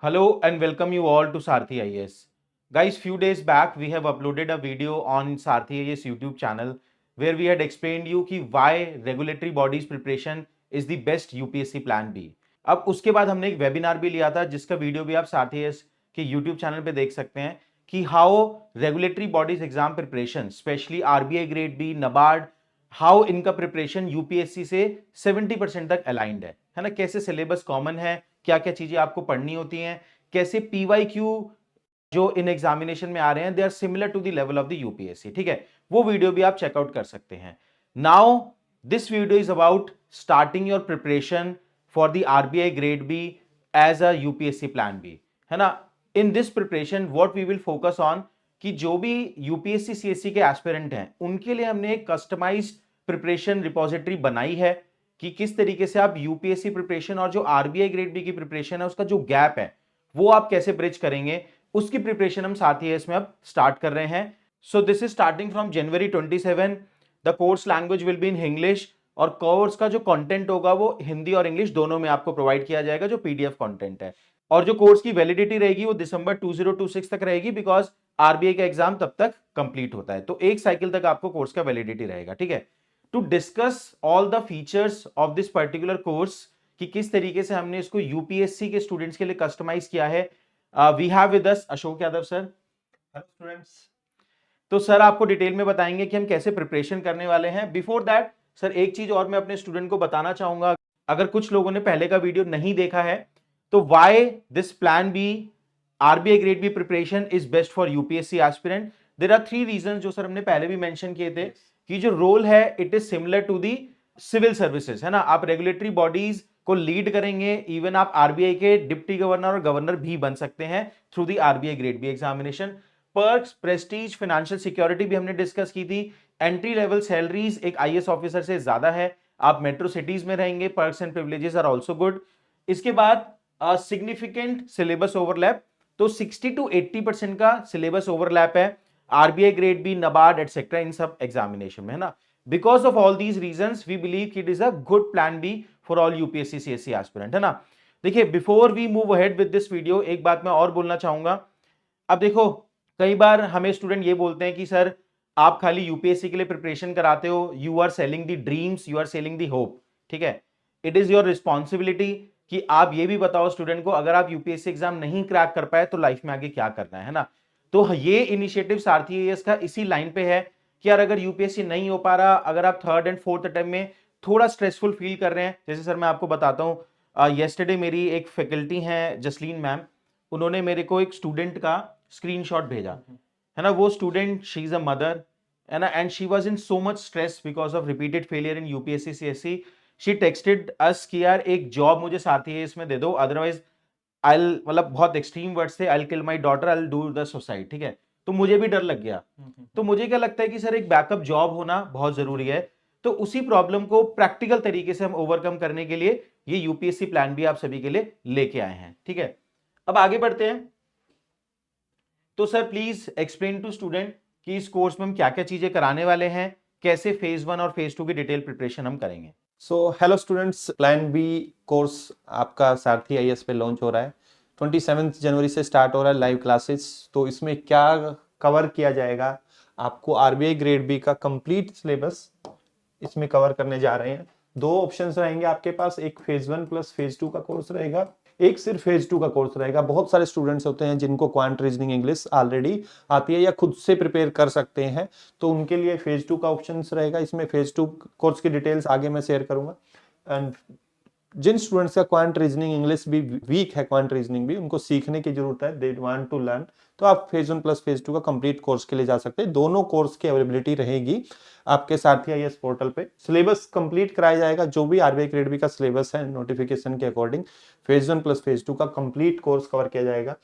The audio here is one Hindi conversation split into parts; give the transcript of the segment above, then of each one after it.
Hello and welcome you all to Sarthi IAS. Guys, few days back we have uploaded a video on Sarthi IAS YouTube channel where we had explained you कि why regulatory bodies preparation is the best UPSC plan B. अब उसके बाद हमने एक वेबिनार भी लिया था जिसका वीडियो भी आप साथी IAS के YouTube चैनल पे देख सकते हैं कि how regulatory bodies exam preparation specially RBI grade B NABARD how इनका प्रिपरेशन यूपीएससी से 70% तक अलाइंड है ना, कैसे सिलेबस कॉमन है, क्या क्या चीजें आपको पढ़नी होती हैं, कैसे पीवाईक्यू जो इन एग्जामिनेशन में आ रहे हैं they are similar to the level of the UPSC. ठीक है, वो वीडियो भी आप चेकआउट कर सकते हैं। Now this video is about starting your preparation for the RBI grade B as a UPSC plan B, है ना। In this preparation what we will focus on कि जो भी यूपीएससी सीएससी के एस्पिरेंट हैं उनके लिए हमने एक कस्टमाइज्ड प्रिपरेशन रिपोजिटरी बनाई है कि किस तरीके से आप यूपीएससी प्रिपरेशन और जो आरबीआई ग्रेड बी की प्रिपरेशन है उसका जो गैप है वो आप कैसे ब्रिज करेंगे, उसकी प्रिपरेशन हम साथ ही इसमें अब स्टार्ट कर रहे हैं। So this is starting from January 27। The course language will be in English और कोर्स का जो कंटेंट होगा वो हिंदी और इंग्लिश दोनों में आपको प्रोवाइड किया जाएगा जो पीडीएफ कंटेंट है। और जो कोर्स की वैलिडिटी रहेगी वो दिसंबर 2026 तक रहेगी बिकॉज आरबीआई का एग्जाम तब तक कंप्लीट होता है, तो एक साइकिल तक आपको कोर्स का वैलिडिटी रहेगा। ठीक है, to discuss all the features of this particular course कि किस तरीके से हमने इसको यूपीएससी के स्टूडेंट्स के लिए कस्टमाइज किया है, we have with us Ashok Yadav sir. Hello students. तो सर आपको डिटेल में बताएंगे कि हम कैसे प्रिपरेशन करने वाले हैं। बिफोर दैट सर एक चीज और मैं अपने स्टूडेंट को बताना चाहूंगा, अगर कुछ लोगों ने पहले का वीडियो नहीं देखा है तो why this plan B RBI grade B preparation is best for UPSC aspirant. There are 3 reason जो सर हमने पहले भी मेंशन किए थे कि जो रोल है it is similar to the civil services, है ना। आप रेगुलेटरी बॉडीज को लीड करेंगे, इवन आप आरबीआई के डिप्टी गवर्नर और गवर्नर भी बन सकते हैं through the RBI grade B examination. Perks, prestige, financial security भी हमने डिस्कस की थी। एंट्री लेवल सैलरीज एक आईएएस ऑफिसर से ज्यादा है, आप मेट्रो सिटीज में रहेंगे, perks and privileges are also good. इसके बाद सिग्निफिकेंट सिलेबस ओवरलैप, तो 60 to 80% का सिलेबस ओवरलैप है RBI grade B NABARD etcetera इन सब एग्जामिनेशन में, है ना। Because of all these reasons we believe it is a good plan B for all UPSC CSE aspirant, है ना। देखिए before we move ahead with this video एक बात मैं और बोलना चाहूंगा। अब देखो कई बार हमें स्टूडेंट ये बोलते हैं कि सर आप खाली यूपीएससी के लिए प्रिपरेशन कराते हो, you are selling the dreams, you are selling the hope. ठीक है, इट इज योर रिस्पॉन्सिबिलिटी कि आप ये भी बताओ स्टूडेंट को अगर आप यूपीएससी एग्जाम नहीं क्रैक कर पाए तो लाइफ में आगे क्या करना है ना। तो ये इनिशिएटिव सारथी आईएएस का इसी लाइन पे है कि यार अगर यूपीएससी नहीं हो पा रहा, अगर आप थर्ड एंड फोर्थ अटेम्प्ट में थोड़ा स्ट्रेसफुल फील कर रहे हैं, जैसे सर मैं आपको बताता हूँ, येस्टरडे मेरी एक फैकल्टी हैं जसलीन मैम, उन्होंने मेरे को एक स्टूडेंट का स्क्रीनशॉट भेजा, है ना। वो student she is a mother, है ना, and she was in so much stress because of repeated failure in UPSC CSE. She texted us कि यार एक जॉब मुझे साथी है इसमें दे दो, अदरवाइज आई मतलब बहुत एक्सट्रीम वर्ड्स थे, I kill my daughter, I do the suicide. ठीक है, तो मुझे भी डर लग गया। तो मुझे क्या लगता है कि सर एक बैकअप जॉब होना बहुत जरूरी है। तो उसी प्रॉब्लम को प्रैक्टिकल तरीके से हम ओवरकम करने के लिए ये यूपीएससी प्लान भी आप सभी के लिए लेके आए हैं। ठीक है, अब आगे बढ़ते हैं। तो sir please explain to student कि इस कोर्स में हम क्या क्या चीजें कराने वाले हैं, कैसे फेज 1 और फेज 2 की डिटेल प्रिपरेशन हम करेंगे। So hello students, plan B course आपका सारथी आईएएस पे लॉन्च हो रहा है। 27 जनवरी से स्टार्ट हो रहा है लाइव क्लासेस। तो इसमें क्या कवर किया जाएगा, आपको आरबीआई ग्रेड बी का कंप्लीट सिलेबस इसमें कवर करने जा रहे हैं। 2 ऑप्शंस रहेंगे आपके पास, एक फेज 1 प्लस फेज 2 का कोर्स रहेगा, एक सिर्फ फेज 2 का कोर्स रहेगा। बहुत सारे स्टूडेंट्स होते हैं जिनको क्वांट रीजनिंग इंग्लिश ऑलरेडी आती है या खुद से प्रिपेयर कर सकते हैं, तो उनके लिए फेज 2 का ऑप्शन रहेगा। इसमें फेज 2 कोर्स की डिटेल्स आगे मैं शेयर करूंगा। एंड जिन स्टूडेंट्स का क्वांट रीजनिंग इंग्लिश भी वीक है, क्वांट रीजनिंग भी उनको सीखने की जरूरत है, दे वांट टू लर्न, तो आप फेज 1 प्लस फेज 2 का कंप्लीट कोर्स के लिए जा सकते हैं। दोनों कोर्स की अवेलेबिलिटी रहेगी आपके सारथी आईएएस पोर्टल पे। सिलेबस कंप्लीट कराया जाएगा, जो भी आरबीआई ग्रेड बी का सिलेबस है नोटिफिकेशन के अकॉर्डिंग फेज 1 प्लस फेज 2 का कंप्लीट कोर्स कवर किया जाएगा।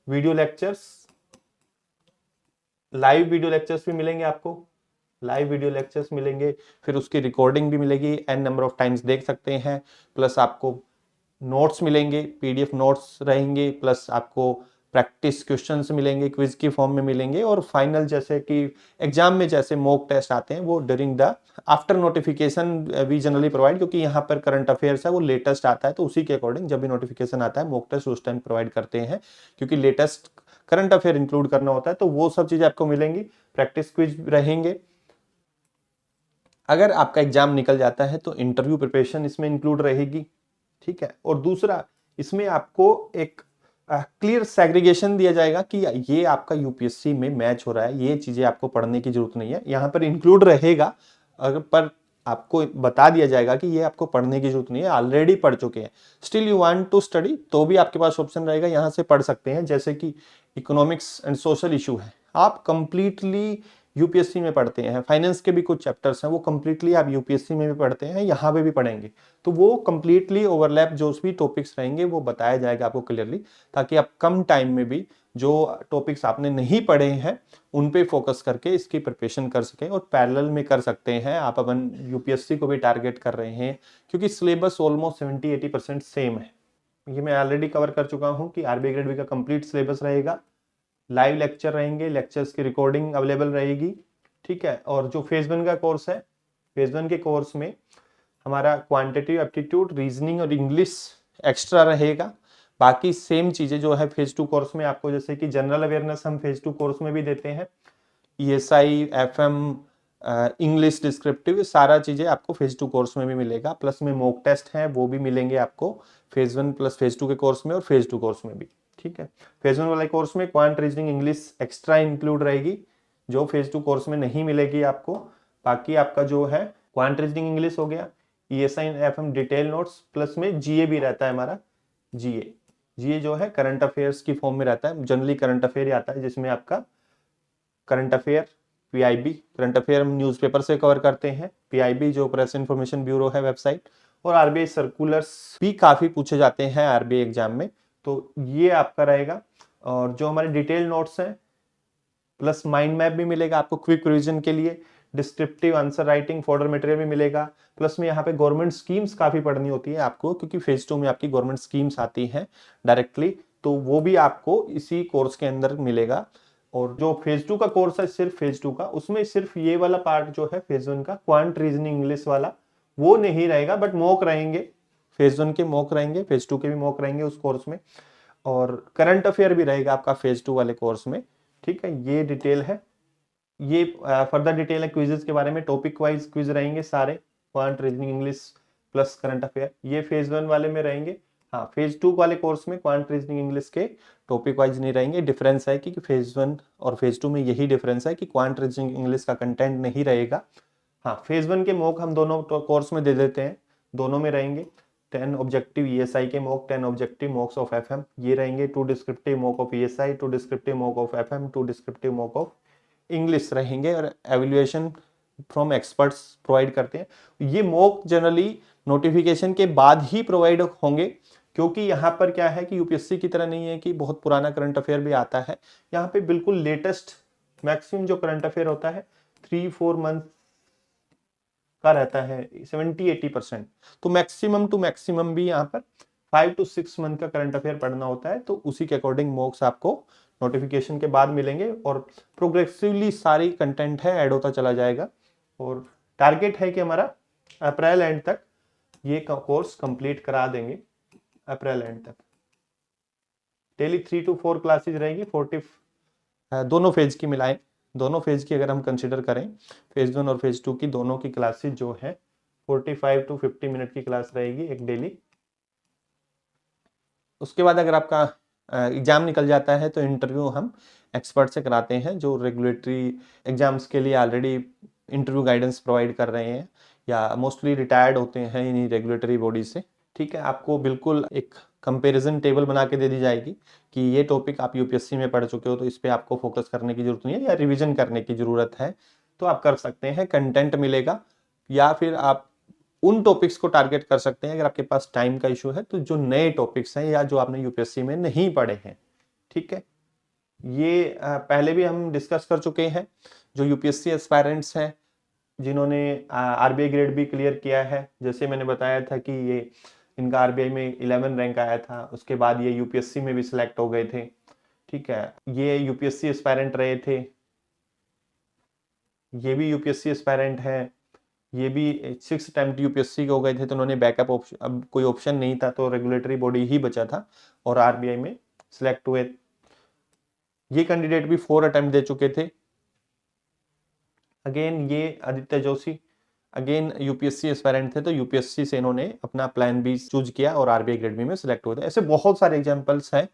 Video lectures, live video lectures भी मिलेंगे आपको, लाइव वीडियो लेक्चर्स मिलेंगे, फिर उसकी रिकॉर्डिंग भी मिलेगी, एन नंबर ऑफ टाइम्स देख सकते हैं। प्लस आपको नोट्स मिलेंगे, पीडीएफ नोट्स रहेंगे, प्लस आपको प्रैक्टिस क्वेश्चंस मिलेंगे, क्विज की फॉर्म में मिलेंगे, और फाइनल जैसे कि एग्जाम में जैसे मॉक टेस्ट आते हैं वो during the after notification we generally provide, क्योंकि यहाँ पर करंट अफेयर्स है वो लेटेस्ट आता है, तो उसी के अकॉर्डिंग जब भी नोटिफिकेशन आता है मॉक टेस्ट उस टाइम प्रोवाइड करते हैं, क्योंकि लेटेस्ट करंट अफेयर इंक्लूड करना होता है, तो वो सब चीजें आपको मिलेंगी। प्रैक्टिस क्विज रहेंगे। अगर आपका एग्जाम निकल जाता है तो इंटरव्यू प्रिपरेशन इसमें इंक्लूड रहेगी, ठीक है। और दूसरा, इसमें आपको एक क्लियर सेग्रीगेशन दिया जाएगा कि ये आपका यूपीएससी में मैच हो रहा है, ये चीजें आपको पढ़ने की जरूरत नहीं है, यहाँ पर इंक्लूड रहेगा, अगर पर आपको बता दिया जाएगा कि ये आपको पढ़ने की जरूरत नहीं है, ऑलरेडी पढ़ चुके हैं, still you want to study, तो भी आपके पास ऑप्शन रहेगा, यहाँ से पढ़ सकते हैं। जैसे कि इकोनॉमिक्स एंड सोशल इशू है, आप कंप्लीटली यूपीएससी में पढ़ते हैं, फाइनेंस के भी कुछ चैप्टर्स हैं वो कंप्लीटली आप यूपीएससी में भी पढ़ते हैं, यहाँ पे भी पढ़ेंगे, तो वो कंप्लीटली ओवरलैप जो भी टॉपिक्स रहेंगे वो बताया जाएगा आपको क्लियरली, ताकि आप कम टाइम में भी जो टॉपिक्स आपने नहीं पढ़े हैं उन पे फोकस करके इसकी प्रिपरेशन कर सकें, और पैरेलल में कर सकते हैं आप अपन यूपीएससी को भी टारगेट कर रहे हैं, क्योंकि सिलेबस ऑलमोस्ट 70-80% सेम है। ये मैं ऑलरेडी कवर कर चुका हूँ कि आरबीआई ग्रेड बी का कंप्लीट सिलेबस रहेगा, लाइव लेक्चर रहेंगे, लेक्चर्स की रिकॉर्डिंग अवेलेबल रहेगी, ठीक है। और जो फेज 1 का कोर्स है, फेज 1 के कोर्स में हमारा क्वांटिटेटिव एप्टीट्यूड, रीजनिंग और इंग्लिश एक्स्ट्रा रहेगा। बाकी सेम चीजें जो है फेज 2 कोर्स में आपको, जैसे कि जनरल अवेयरनेस हम फेज 2 कोर्स में भी देते हैं, ईएसआई, एफएम, इंग्लिश डिस्क्रिप्टिव, सारा चीजें आपको फेज 2 कोर्स में भी मिलेगा, प्लस में मॉक टेस्ट हैं वो भी मिलेंगे आपको फेज 1 प्लस फेज 2 के कोर्स में और फेज 2 कोर्स में भी, ठीक है। फेज 1 वाले कोर्स में quant, reasoning, English extra include रहेगी, जो फेज 2 कोर्स में नहीं मिलेगी आपको। बाकी आपका जो है क्वांट, रीजनिंग, इंग्लिश हो गया, ESI, FM, detail notes, plus में जीए भी रहता है हमारा। जीए जीए जो है करंट अफेयर्स की फॉर्म में रहता है, जनरली करंट अफेयर ही आता है, जिसमें आपका current affair, PIB, current affair हम न्यूज़पेपर से कवर करते हैं, पीआईबी जो प्रेस इंफॉर्मेशन ब्यूरो है वेबसाइट, और आरबीआई सर्कुलर्स भी काफी पूछे जाते हैं आरबीआई एग्जाम में, तो ये आपका रहेगा। और जो हमारे डिटेल नोट्स हैं प्लस माइंड मैप भी मिलेगा आपको क्विक रिवीजन के लिए, descriptive answer writing, folder material भी मिलेगा, प्लस में यहाँ पे गवर्नमेंट स्कीम्स काफी पढ़नी होती है आपको, क्योंकि फेज 2 में आपकी गवर्नमेंट स्कीम्स आती हैं डायरेक्टली, तो वो भी आपको इसी कोर्स के अंदर मिलेगा। और जो फेज 2 का कोर्स है, सिर्फ फेज 2 का, उसमें सिर्फ ये वाला पार्ट जो है फेज 1 का क्वांट, रीजनिंग, इंग्लिश वाला, वो नहीं रहेगा, बट मॉक रहेंगे, फेज 1 के मॉक रहेंगे, फेज 2 के भी मॉक रहेंगे उस कोर्स में, और करंट अफेयर भी रहेगा आपका फेज 2 वाले कोर्स में, ठीक है। ये डिटेल है, ये फर्दर डिटेल है क्विजेस के बारे में, टॉपिक वाइज क्विज रहेंगे सारे, quant, reasoning, English plus current affair, ये फेज 1 वाले में रहेंगे। हाँ, फेज 2 वाले कोर्स में क्वांट, रीजनिंग, इंग्लिश के टॉपिक वाइज नहीं रहेंगे। डिफरेंस है कि फेज 1 और फेज 2 में यही डिफरेंस है कि क्वांट, रीजनिंग, इंग्लिश का कंटेंट नहीं रहेगा। हाँ, फेज 1 के मॉक हम दोनों कोर्स में दे देते हैं, दोनों में रहेंगे 10 ऑब्जेक्टिव ईएसआई के मॉक, 10 ऑब्जेक्टिव मॉक्स ऑफ एफएम, ये रहेंगे, 2 descriptive mock of ESI, 2 descriptive mock of FM, 2 descriptive mock of English रहेंगे, और एवेल्युएशन फ्रॉम एक्सपर्ट्स प्रोवाइड करते हैं। ये मॉक जनरली नोटिफिकेशन के बाद ही प्रोवाइड होंगे, क्योंकि यहाँ पर क्या है कि यूपीएससी की तरह नहीं है कि बहुत पुराना करंट अफेयर भी आता है, यहाँ पे बिल्कुल लेटेस्ट मैक्सिमम जो करंट अफेयर होता है 3-4 मंथ का रहता है, 70-80%, तो मैक्सिमम टू मैक्सिमम भी यहाँ पर 5 to 6 मंथ का करंट अफेयर पढ़ना होता है, तो उसी के अकॉर्डिंग मॉक्स आपको नोटिफिकेशन के बाद मिलेंगे, और प्रोग्रेसिवली सारी कंटेंट है ऐड होता चला जाएगा, और टारगेट है कि हमारा अप्रैल एंड तक ये कोर्स कंप्लीट करा देंगे, अप्रैल एंड तक। डेली 3 to 4 क्लासेज रहेगी, 40 दोनों फेज की मिलाएं, दोनों फेज की अगर हम कंसिडर करें, फेज 1 और फेज 2 की दोनों की क्लासेज जो है 45 to 50 मिनट की क्लास रहेगी एक डेली। उसके बाद अगर आपका एग्जाम निकल जाता है तो इंटरव्यू हम एक्सपर्ट से कराते हैं, जो रेगुलेटरी एग्जाम्स के लिए ऑलरेडी इंटरव्यू गाइडेंस प्रोवाइड कर रहे हैं, या मोस्टली रिटायर्ड होते हैं इन्हीं रेगुलेटरी बॉडी से, ठीक है। आपको बिल्कुल एक कंपैरिजन टेबल बना के दे दी जाएगी कि ये टॉपिक आप यूपीएससी में पढ़ चुके हो तो इस पे आपको फोकस करने की जरूरत नहीं है, या रिवीजन करने की जरूरत है तो आप कर सकते हैं, कंटेंट मिलेगा, या फिर आप उन टॉपिक्स को टारगेट कर सकते हैं अगर आपके पास टाइम का इशू है, तो जो नए टॉपिक्स हैं या जो आपने यूपीएससी में नहीं पढ़े हैं, ठीक है। ये पहले भी हम डिस्कस कर चुके हैं, जो यूपीएससी एस्पायरेंट्स हैं जिन्होंने आरबीआई ग्रेड भी क्लियर किया है, जैसे मैंने बताया था कि ये इनका आरबीआई में 11 रैंक आया था, उसके बाद ये यूपीएससी में भी सिलेक्ट हो गए थे, ठीक है, ये यूपीएससी एस्पायरेंट रहे थे, ये भी यूपीएससी एस्पायरेंट है, ये भी 6 अटेम्प्ट यूपीएससी के हो गए थे, तो उन्होंने बैकअप ऑप्शन, अब कोई ऑप्शन नहीं था तो रेगुलेटरी बॉडी ही बचा था और आरबीआई में सिलेक्ट हुए। ये कैंडिडेट भी 4 अटेम्प्ट दे चुके थे। अगेन ये Aditya Joshi, again UPSC aspirant थे, तो यूपीएससी से इन्होंने अपना प्लान बी चूज किया और आरबीआई ग्रेड बी में सिलेक्ट हुए थे। ऐसे बहुत सारे एग्जांपल्स हैं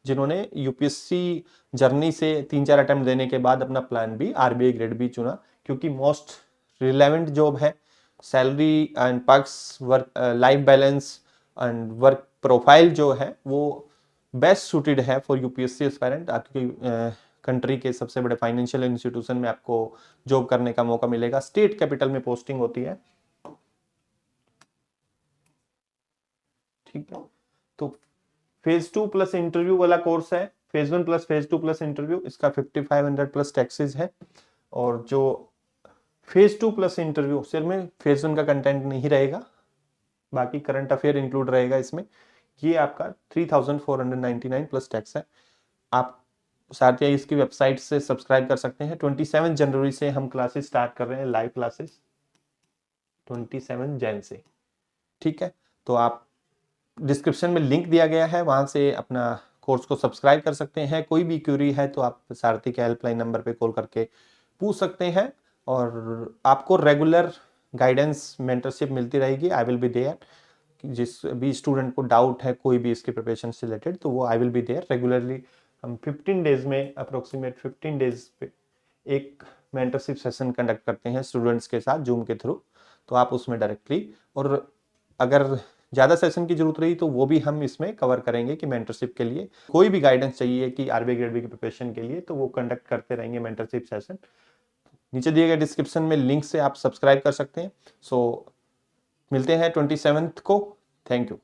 जिन्होंने यूपीएससी जर्नी से 3-4 अटेम्प्ट देने के बाद अपना plan B RBI grade B चुना, क्योंकि मोस्ट रिलेवेंट जॉब है, salary and perks, work life balance and work profile जो है वो बेस्ट सूटेड है फॉर यूपीएससी एस्पायरेंट। आपकी कंट्री के सबसे बड़े फाइनेंशियल इंस्टीट्यूशन में आपको जॉब करने का मौका मिलेगा, स्टेट कैपिटल में पोस्टिंग होती है। ठीक है, तो फेज 2 प्लस इंटरव्यू वाला कोर्स है, phase 1 plus phase 2 plus interview, इसका 5500 प्लस टैक्सेस है। और जो फेज 2 प्लस इंटरव्यू, सिर्फ में फेज 1 का कंटेंट नहीं रहेगा, बाकी करंट अफेयर इंक्लूड रहेगा इसमें, ये आपका 3499 प्लस टैक्स है। आप साथ ही इसकी वेबसाइट से सब्सक्राइब कर सकते हैं। 27 जनवरी से हम क्लासेस स्टार्ट कर रहे हैं, लाइव क्लासेस 27 जन से। ठीक है, तो आप डिस्क्रिप्शन में लिंक दिया गया है, वहां से अपना कोर्स को सब्सक्राइब कर सकते हैं। कोई भी क्यूरी है तो आप सारथी के हेल्पलाइन नंबर पे कॉल करके पूछ सकते हैं और आपको रेगुलर गाइडेंस मेंटरशिप मिलती रहेगी। आई विल बी देयर, जिस भी स्टूडेंट को डाउट है कोई भी इसके प्रिपरेशन से रिलेटेड, तो वो I will be there regularly. हम 15 डेज में, अप्रोक्सीमेट 15 डेज पे एक मेंटरशिप सेशन कंडक्ट करते हैं स्टूडेंट्स के साथ जूम के थ्रू, तो आप उसमें डायरेक्टली, और अगर ज़्यादा सेशन की जरूरत रही तो वो भी हम इसमें कवर करेंगे कि मेंटरशिप के लिए कोई भी गाइडेंस चाहिए कि आरबीआई ग्रेड बी की प्रिपरेशन के लिए, तो वो कंडक्ट करते रहेंगे मेंटरशिप सेशन। नीचे दिए गए डिस्क्रिप्शन में लिंक से आप सब्सक्राइब कर सकते हैं। सो मिलते हैं 27 को। Thank you.